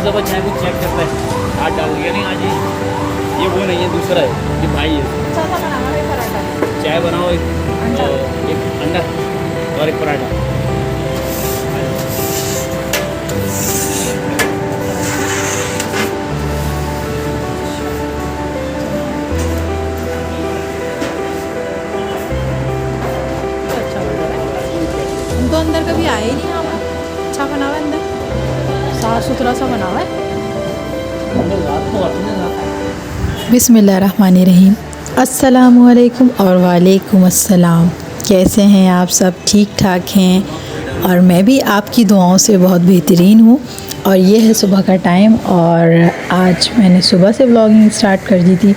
दफ़ा चाय को चेक करता है, हाथ डाल दिया नहीं आज ये वो नहीं है, दूसरा है, ये भाई है। चाय बनाओ, एक अंडा और एक पराठा। तो अंदर कभी आए ही नहीं यहाँ पर। अच्छा बना हुआ है अंदर, साफ़ सुथरा सा बना हुआ है। बिस्मिल्लाहिर्रहमानिर्रहीम। अस्सलामुअलैकुम और वालेकुम अस्सलाम। कैसे हैं आप सब? ठीक ठाक हैं और मैं भी आपकी दुआओं से बहुत बेहतरीन हूँ। और ये है सुबह का टाइम और आज मैंने सुबह से व्लॉगिंग स्टार्ट कर दी थी।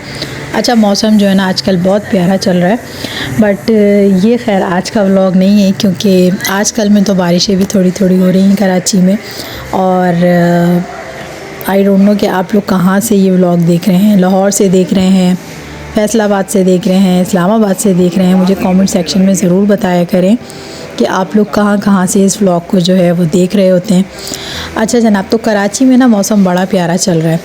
अच्छा, मौसम जो है ना आजकल बहुत प्यारा चल रहा है, बट ये खैर आज का व्लॉग नहीं है क्योंकि आजकल में तो बारिशें भी थोड़ी थोड़ी हो रही हैं कराची में। और आई डोंट नो कि आप लोग कहाँ से ये व्लॉग देख रहे हैं, लाहौर से देख रहे हैं, फैसलाबाद से देख रहे हैं, इस्लामाबाद से देख रहे हैं। मुझे कमेंट सेक्शन में ज़रूर बताया करें कि आप लोग कहाँ से इस व्लॉग को जो है वो देख रहे होते हैं। अच्छा जनाब, तो कराची में ना मौसम बड़ा प्यारा चल रहा है।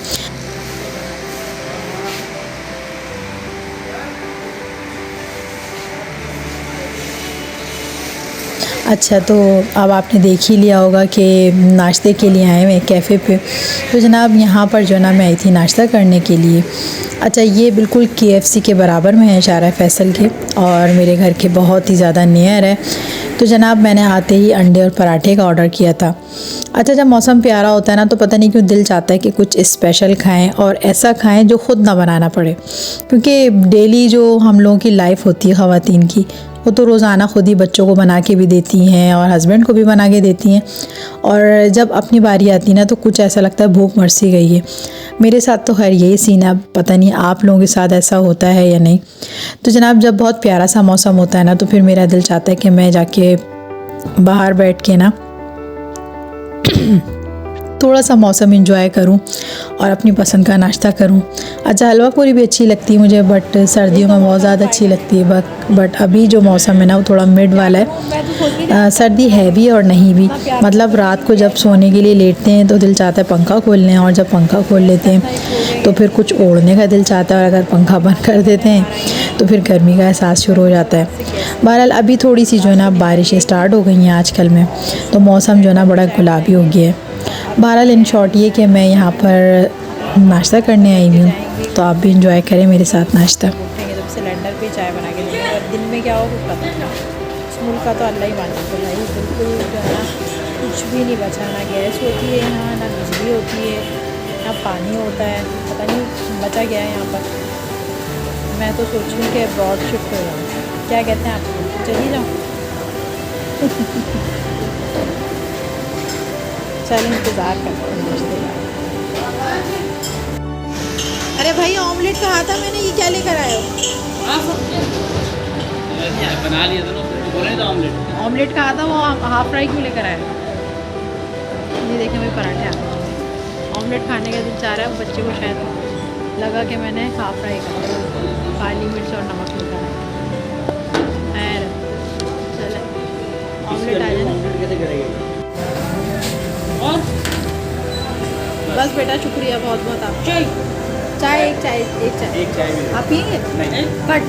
अच्छा, तो अब आपने देख ही लिया होगा कि नाश्ते के लिए आए हुए कैफ़े पे। तो जनाब यहाँ पर जो ना मैं आई थी नाश्ता करने के लिए। अच्छा, ये बिल्कुल KFC के बराबर में है शारा फैसल के और मेरे घर के बहुत ही ज़्यादा नियर है। तो जनाब मैंने आते ही अंडे और पराठे का ऑर्डर किया था। अच्छा, जब मौसम प्यारा होता है ना तो पता नहीं क्यों दिल चाहता है कि कुछ स्पेशल खाएं और ऐसा खाएं जो ख़ुद ना बनाना पड़े, क्योंकि डेली जो हम लोगों की लाइफ होती है ख़वातीन की, वो तो रोज़ाना ख़ुद ही बच्चों को बना के भी देती हैं और हस्बैंड को भी बना के देती हैं। और जब अपनी बारी आती है ना तो कुछ ऐसा लगता है भूख मर सी गई है। मेरे साथ तो खैर यही सीन है, पता नहीं आप लोगों के साथ ऐसा होता है या नहीं। तो जनाब जब बहुत प्यारा सा मौसम होता है ना तो फिर मेरा दिल चाहता है कि मैं जाके बाहर बैठ के ना थोड़ा सा मौसम एंजॉय करूं और अपनी पसंद का नाश्ता करूं। अच्छा, हलवा पूरी भी अच्छी लगती है मुझे, बट सर्दियों में बहुत ज़्यादा अच्छी लगती है। बट अभी जो मौसम है ना वो थोड़ा मिड वाला है, सर्दी है भी और नहीं भी। मतलब रात को जब सोने के लिए लेटते हैं तो दिल चाहता है पंखा खोल लें, और जब पंखा खोल लेते हैं तो फिर कुछ ओढ़ने का दिल चाहता है, और अगर पंखा बंद कर देते हैं तो फिर गर्मी का एहसास शुरू हो जाता है। बहरहाल अभी थोड़ी सी जो है ना बारिशें स्टार्ट हो गई हैं आजकल में, तो मौसम जो है ना बड़ा गुलाबी हो गया है। बहरहाल इन शॉर्ट ये कि मैं यहाँ पर नाश्ता करने आई हूँ, तो आप भी इंजॉय करें मेरे साथ नाश्ता। उठेंगे तो सिलेंडर पे चाय बना के लेंगे और दिन में क्या हो कुछ पता नहीं। इस मुल्क का तो अल्लाह ही माने, तो भाई बिल्कुल जो है ना कुछ भी नहीं बचा, ना गैस होती है यहाँ, ना बिजली होती है, ना पानी होता है, पता नहीं बचा गया है यहाँ पर। मैं तो सोच रही हूँ कि अब्रॉड शिफ्ट हो जाऊँ। क्या कहते हैं आप, चली जाऊँ? चलो इंतज़ार करते हैं नाश्ते का। अरे भाई ऑमलेट कहा था मैंने, ये क्या लेकर आए हो? बना लिया था ना, बोले था ऑमलेट कहा था, वो हाफ फ्राई क्यों लेकर आए? ये देखें भाई पराठे आ गए। ऑमलेट खाने का दिल चाह रहा है, बच्चे को शायद लगा कि मैंने हाफ फ्राई करा, काली मिर्च और नमक लेकर आए। चले ऑमलेट आ जाए। और बस बेटा शुक्रिया बहुत बहुत आपका। चाय एक चाय आप पिएंगे? नहीं, कट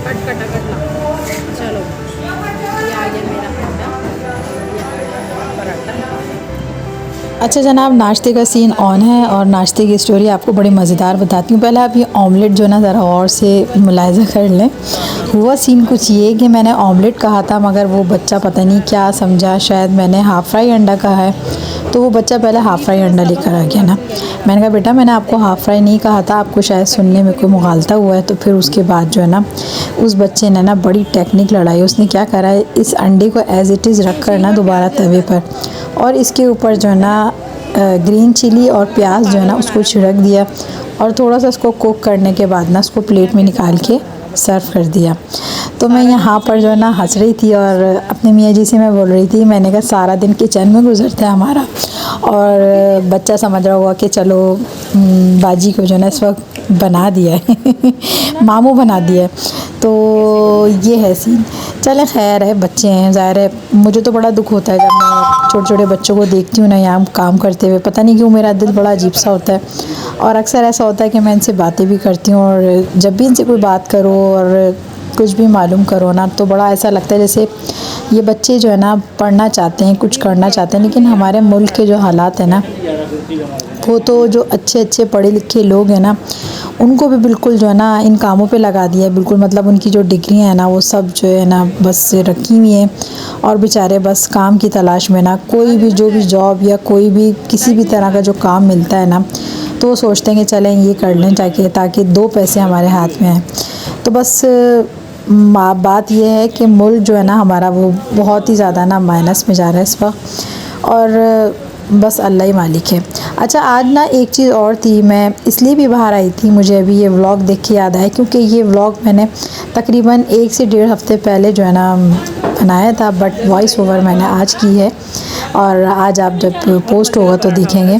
ला। चलो ये आ गया मेरा अंडा, ये आ गया पराठा। अच्छा जनाब, नाश्ते का सीन ऑन है और नाश्ते की स्टोरी आपको बड़ी मज़ेदार बताती हूँ। पहले आप ये ऑमलेट जो ना ज़रा और से मुलाहिज़ा कर लें। हुआ सीन कुछ ये कि मैंने ऑमलेट कहा था, मगर वो बच्चा पता नहीं क्या समझा, शायद मैंने हाफ़ फ्राई अंडा कहा है, तो वो बच्चा पहले हाफ़ फ्राई अंडा लेकर आ गया ना। मैंने कहा बेटा मैंने आपको हाफ़ फ्राई नहीं कहा था, आपको शायद सुनने में कोई मुगालता हुआ है। तो फिर उसके बाद जो है ना उस बच्चे ने ना बड़ी टेक्निक लड़ाई। उसने क्या करा है, इस अंडे को एज़ इट इज़ रख कर ना दोबारा तवे पर, और इसके ऊपर जो है ना ग्रीन चिली और प्याज जो है ना उसको छिड़क दिया, और थोड़ा सा उसको कुक करने के बाद ना उसको प्लेट में निकाल के सर्व कर दिया। तो मैं यहाँ पर जो है ना हंस रही थी और अपने मियाँ जी से मैं बोल रही थी, मैंने कहा सारा दिन किचन में गुजरता है हमारा, और बच्चा समझ रहा होगा कि चलो बाजी को जो है ना इस वक्त बना दिया है मामू बना दिया है। तो ये है सीन। चले खैर है, बच्चे हैं, ज़ाहिर है मुझे तो बड़ा दुख होता है जब मैं छोटे छोटे बच्चों को देखती हूँ ना यहाँ काम करते हुए। पता नहीं क्यों मेरा दिल बड़ा अजीब सा होता है। और अक्सर ऐसा होता है कि मैं इनसे बातें भी करती हूँ और जब भी इनसे कोई बात करो और कुछ भी मालूम करो ना तो बड़ा ऐसा लगता है जैसे ये बच्चे जो है ना पढ़ना चाहते हैं, कुछ करना चाहते हैं, लेकिन हमारे मुल्क के जो हालात है ना वो तो जो अच्छे अच्छे पढ़े लिखे लोग हैं ना उनको भी बिल्कुल जो है ना इन कामों पे लगा दिया है। बिल्कुल मतलब उनकी जो डिग्रियां हैं ना वो सब जो है ना बस रखी हुई हैं और बेचारे बस काम की तलाश में ना, कोई भी जो भी जॉब या कोई भी किसी भी तरह का जो काम मिलता है ना तो वो सोचते हैं कि चलें ये कर लें ताकि दो पैसे हमारे हाथ में आए। तो बस बात यह है कि मुल्क जो है ना हमारा वो बहुत ही ज़्यादा ना माइनस में जा रहा है इस वक्त और बस अल्लाह ही मालिक है। अच्छा, आज ना एक चीज़ और थी, मैं इसलिए भी बाहर आई थी, मुझे अभी ये व्लॉग देख के याद आया क्योंकि ये व्लॉग मैंने तकरीबन 1 से 1.5 हफ़्ते पहले जो है ना बनाया था, बट वॉइस ओवर मैंने आज की है और आज आप जब पोस्ट होगा तो देखेंगे।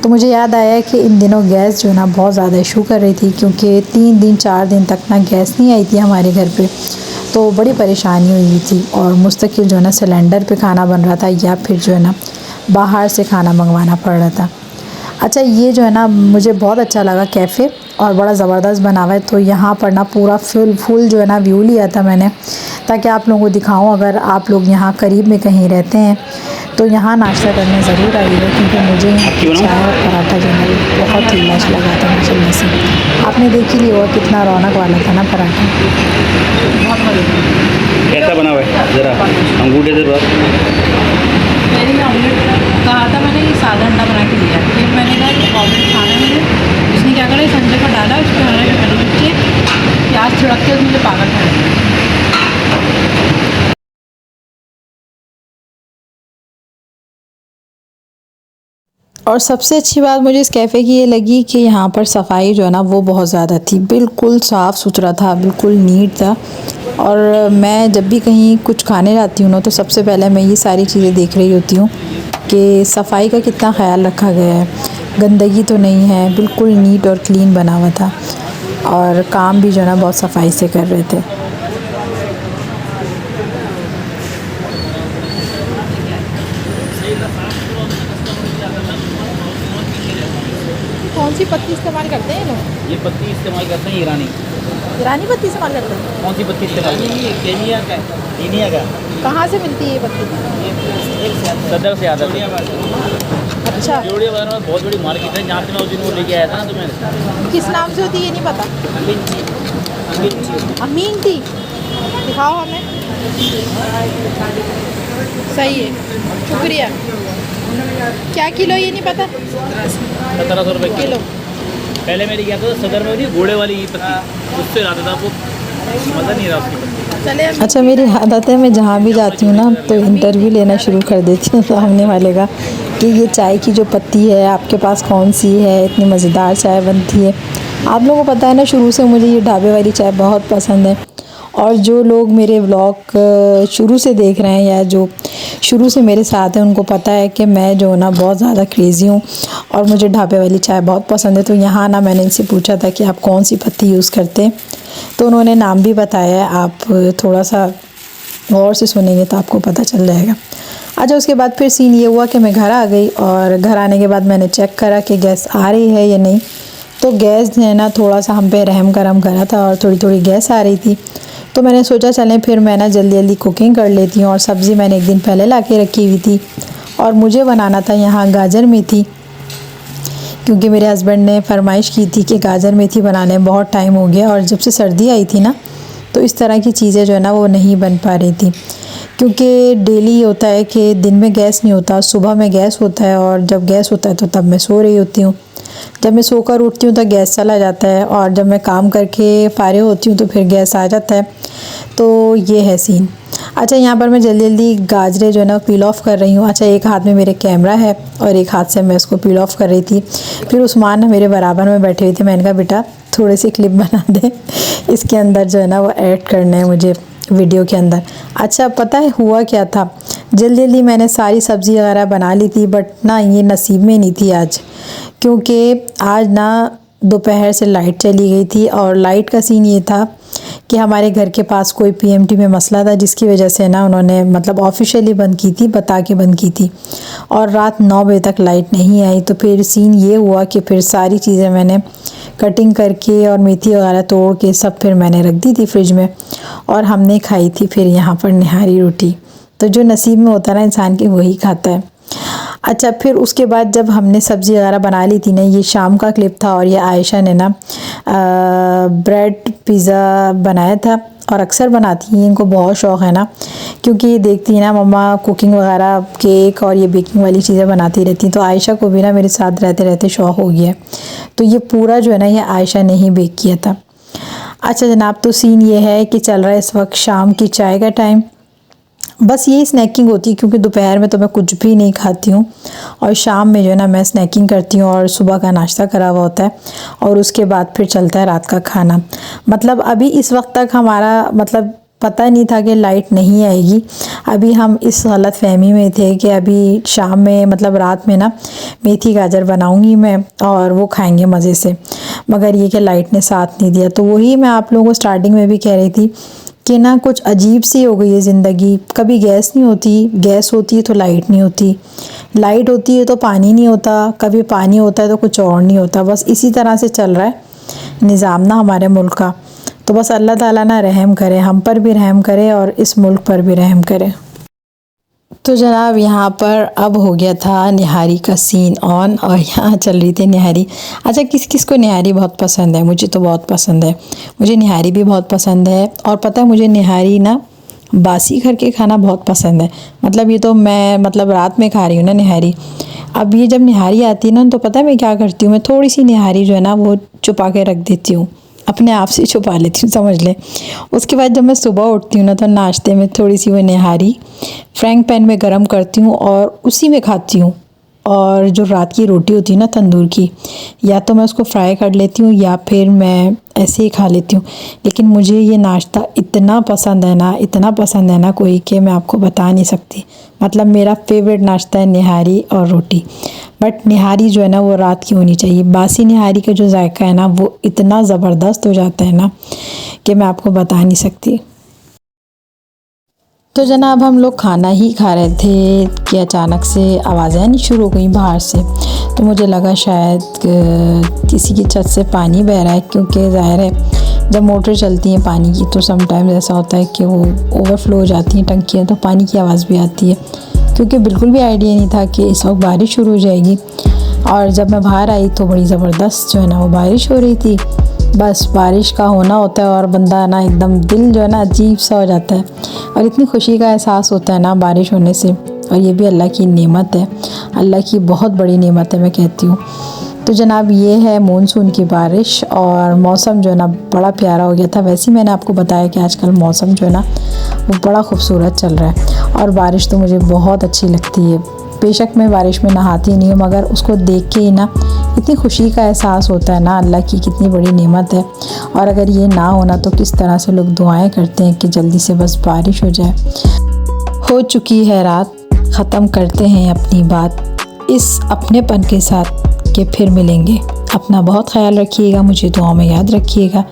तो मुझे याद आया कि इन दिनों गैस जो है ना बहुत ज़्यादा इशू कर रही थी क्योंकि 3 दिन 4 दिन तक ना गैस नहीं आई थी हमारे घर पे, तो बड़ी परेशानी हुई थी और मुस्तकिल जो है ना सिलेंडर पे खाना बन रहा था या फिर जो है ना बाहर से खाना मंगवाना पड़ रहा था। अच्छा, ये जो है ना मुझे बहुत अच्छा लगा कैफ़े और बड़ा ज़बरदस्त बना हुआ है। तो यहाँ पर ना पूरा फुल जो है ना व्यू लिया था मैंने ताकि आप लोगों को दिखाऊं। अगर आप लोग यहाँ करीब में कहीं रहते हैं तो यहाँ नाश्ता करने ज़रूर आइएगा क्योंकि मुझे चाय और पराठा जो है बहुत ही मस्त लगा था माशाल्लाह से। आपने देख ही लिया होगा कितना रौनक वाला था ना पराठा। कैसा बना हुआ है ज़रा अंगूठे से बात। पहले ऑमलेट कहा था मैंने, ये सादा अंडा बना के दिया, फिर मैंने कहा कि ऑमलेट खाना है मुझे। उसने क्या करा, इस अंडे को डाला, उसके हमारे हरी मिर्ची प्याज छिड़क के मुझे पागल कर दिया। और सबसे अच्छी बात मुझे इस कैफ़े की ये लगी कि यहाँ पर सफाई जो है ना वो बहुत ज़्यादा थी, बिल्कुल साफ़ सुथरा था, बिल्कुल नीट था। और मैं जब भी कहीं कुछ खाने जाती हूँ ना तो सबसे पहले मैं ये सारी चीज़ें देख रही होती हूँ कि सफाई का कितना ख्याल रखा गया है, गंदगी तो नहीं है, बिल्कुल नीट और क्लीन बना हुआ था और काम भी जो है ना बहुत सफाई से कर रहे थे। कौन सी पत्ती इस्तेमाल करते हैं लोग? ये पत्ती इस्तेमाल करते हैं ईरानी। ईरानी पत्ती इस्तेमाल करते हैं? कौन सी पत्ती इस्तेमाल? केनिया का। केनिया का। कहाँ से मिलती है ये पत्ती? सदर से आता है। अच्छा, जोड़िया बाजार में बहुत बड़ी मार्केट है जहाँ पे मैं उस दिन वो लेके आया था ना, तो मैं किस नाम से होती है ये नहीं पता। अमीन टी दिखाओ हमें। सही है, शुक्रिया। क्या किलो ये नहीं पता? 1700 रुपये किलो। पहले मेरी क्या था सदर में होती घोड़े वाली ये पत्ती, उससे लाता था, आपको मज़ा नहीं रहा उसकी पत्ती। चले अच्छा, मेरी आदत है मैं जहाँ भी जाती हूँ ना तो इंटरव्यू लेना शुरू कर देती हूँ सामने वाले का कि ये चाय की जो पत्ती है आपके पास कौन सी है, इतनी मज़ेदार चाय बनती है। आप लोगों को पता है ना शुरू से मुझे ये ढाबे वाली चाय बहुत पसंद है और जो लोग मेरे व्लॉग शुरू से देख रहे हैं या जो शुरू से मेरे साथ हैं उनको पता है कि मैं जो ना बहुत ज़्यादा क्रेज़ी हूँ और मुझे ढाबे वाली चाय बहुत पसंद है। तो यहाँ ना मैंने इनसे पूछा था कि आप कौन सी पत्ती यूज़ करते हैं, तो उन्होंने नाम भी बताया है। आप थोड़ा सा गौर से सुनेंगे तो आपको पता चल जाएगा। अच्छा, उसके बाद फिर सीन ये हुआ कि मैं घर आ गई और घर आने के बाद मैंने चेक करा कि गैस आ रही है या नहीं। तो गैस ने ना थोड़ा सा हम पे रहम करम करा था और थोड़ी थोड़ी गैस आ रही थी। तो मैंने सोचा चलें फिर मैं ना जल्दी जल्दी कुकिंग कर लेती हूँ। और सब्ज़ी मैंने एक दिन पहले ला के रखी हुई थी और मुझे बनाना था यहाँ गाजर मेथी, क्योंकि मेरे हस्बैंड ने फरमाइश की थी कि गाजर मेथी बनाने में बहुत टाइम हो गया और जब से सर्दी आई थी ना तो इस तरह की चीज़ें जो है ना वो नहीं बन पा रही थी। क्योंकि डेली होता है कि दिन में गैस नहीं होता, सुबह में गैस होता है और जब गैस होता है तो तब मैं सो रही होती हूँ। जब मैं सोकर उठती हूँ तो गैस चला जाता है और जब मैं काम करके फारिग होती हूँ तो फिर गैस आ जाता है। तो ये है सीन। अच्छा, यहाँ पर मैं जल्दी जल्दी गाजरे जो है ना पील ऑफ़ कर रही हूँ। अच्छा, एक हाथ में मेरे कैमरा है और एक हाथ से मैं इसको पील ऑफ़ कर रही थी। फिर उस्मान मेरे बराबर में बैठे हुए थे, मैंने कहा बेटा थोड़ी सी क्लिप बना दे, इसके अंदर जो है ना वो ऐड करना है मुझे वीडियो के अंदर। अच्छा, पता है हुआ क्या था, जल्दी जल्दी मैंने सारी सब्ज़ी वगैरह बना ली थी बट ना ये नसीब में नहीं थी आज, क्योंकि आज ना दोपहर से लाइट चली गई थी और लाइट का सीन ये था कि हमारे घर के पास कोई पीएमटी में मसला था, जिसकी वजह से ना उन्होंने मतलब ऑफिशियली बंद की थी, बता के बंद की थी और रात 9 बजे तक लाइट नहीं आई। तो फिर सीन ये हुआ कि फिर सारी चीज़ें मैंने कटिंग करके और मेथी वगैरह तोड़ के सब फिर मैंने रख दी थी फ्रिज में और हमने खाई थी फिर यहाँ पर निहारी रोटी। तो जो नसीब में होता है ना इंसान के वही खाता है। अच्छा, फिर उसके बाद जब हमने सब्ज़ी वगैरह बना ली थी ना, ये शाम का क्लिप था और ये आयशा ने ना ब्रेड पिज़्ज़ा बनाया था और अक्सर बनाती हैं, इनको बहुत शौक़ है ना, क्योंकि ये देखती है ना मम्मा कुकिंग वगैरह केक और ये बेकिंग वाली चीज़ें बनाती रहती हैं। तो आयशा को भी ना मेरे साथ रहते रहते शौक़ हो गया है। तो ये पूरा जो है ना ये आयशा ने ही बेक किया था। अच्छा जनाब, तो सीन ये है कि चल रहा है इस वक्त शाम की चाय का टाइम। बस यही स्नैकिंग होती है क्योंकि दोपहर में तो मैं कुछ भी नहीं खाती हूँ और शाम में जो है ना मैं स्नैकिंग करती हूँ और सुबह का नाश्ता करा हुआ होता है और उसके बाद फिर चलता है रात का खाना। मतलब अभी इस वक्त तक हमारा मतलब पता नहीं था कि लाइट नहीं आएगी। अभी हम इस गलत फहमी में थे कि अभी शाम में मतलब रात में ना मेथी गाजर बनाऊंगी मैं और वो खाएंगे मज़े से, मगर ये कि लाइट ने साथ नहीं दिया। तो वही मैं आप लोगों को स्टार्टिंग में भी कह रही थी कि ना कुछ अजीब सी हो गई है ज़िंदगी। कभी गैस नहीं होती, गैस होती है तो लाइट नहीं होती, लाइट होती है तो पानी नहीं होता, कभी पानी होता है तो कुछ और नहीं होता। बस इसी तरह से चल रहा है निज़ाम ना हमारे मुल्क का। तो बस अल्लाह ताला ना रहम करे, हम पर भी रहम करे और इस मुल्क पर भी रहम करे। तो जनाब यहाँ पर अब हो गया था निहारी का सीन ऑन और यहाँ चल रही थी निहारी। अच्छा, किस किस को निहारी बहुत पसंद है? मुझे तो बहुत पसंद है, मुझे निहारी भी बहुत पसंद है। और पता है मुझे निहारी ना बासी करके खाना बहुत पसंद है। मतलब ये तो मैं मतलब रात में खा रही हूँ ना निहारी। अब ये जब निहारी आती है ना तो पता है मैं क्या करती हूँ, मैं थोड़ी सी निहारी जो है ना वो छुपा के रख देती हूँ, अपने आप से छुपा लेती हूँ समझ लें। उसके बाद जब मैं सुबह उठती हूँ ना तो नाश्ते में थोड़ी सी वो निहारी फ्राइंग पैन में गरम करती हूँ और उसी में खाती हूँ। और जो रात की रोटी होती है ना तंदूर की, या तो मैं उसको फ्राई कर लेती हूँ या फिर मैं ऐसे ही खा लेती हूँ। लेकिन मुझे ये नाश्ता इतना पसंद है ना, इतना पसंद है ना कोई कि मैं आपको बता नहीं सकती। मतलब मेरा फेवरेट नाश्ता है निहारी और रोटी। बट निहारी जो है ना वो रात की होनी चाहिए। बासी निहारी का जो जायका है ना वो इतना ज़बरदस्त हो जाता है ना कि मैं आपको बता नहीं सकती। तो जनाब हम लोग खाना ही खा रहे थे कि अचानक से आवाज़ें आनी शुरू हो गई बाहर से। तो मुझे लगा शायद किसी की छत से पानी बह रहा है, क्योंकि ज़ाहिर है जब मोटर चलती है पानी की तो समटाइम्स ऐसा होता है कि वो ओवरफ्लो हो जाती हैं टंकियाँ, तो पानी की आवाज़ भी आती है। क्योंकि बिल्कुल भी आइडिया नहीं था कि इस वक्त बारिश शुरू हो जाएगी। और जब मैं बाहर आई तो बड़ी ज़बरदस्त जो है ना वो बारिश हो रही थी। बस बारिश का होना होता है और बंदा ना एकदम दिल जो है ना अजीब सा हो जाता है और इतनी खुशी का एहसास होता है ना बारिश होने से। और ये भी अल्लाह की नेमत है, अल्लाह की बहुत बड़ी नेमत है मैं कहती हूँ। तो जनाब ये है मानसून की बारिश और मौसम जो है ना बड़ा प्यारा हो गया था। वैसे ही मैंने आपको बताया कि आजकल मौसम जो है ना वो बड़ा खूबसूरत चल रहा है और बारिश तो मुझे बहुत अच्छी लगती है। बेशक मैं बारिश में नहाती नहीं हूँ, मगर उसको देख के ही ना इतनी खुशी का एहसास होता है ना, अल्लाह की कितनी बड़ी नेमत है। और अगर ये ना होना तो किस तरह से लोग दुआएं करते हैं कि जल्दी से बस बारिश हो जाए। हो चुकी है रात, ख़त्म करते हैं अपनी बात इस अपनेपन के साथ कि फिर मिलेंगे। अपना बहुत ख्याल रखिएगा, मुझे दुआओं में याद रखिएगा।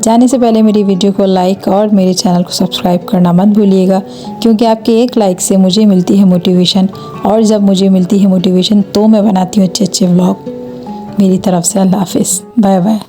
जाने से पहले मेरी वीडियो को लाइक और मेरे चैनल को सब्सक्राइब करना मत भूलिएगा, क्योंकि आपके एक लाइक से मुझे मिलती है मोटिवेशन और जब मुझे मिलती है मोटिवेशन तो मैं बनाती हूँ अच्छे अच्छे व्लॉग। मेरी तरफ से अल्लाह हाफिज़, बाय बाय।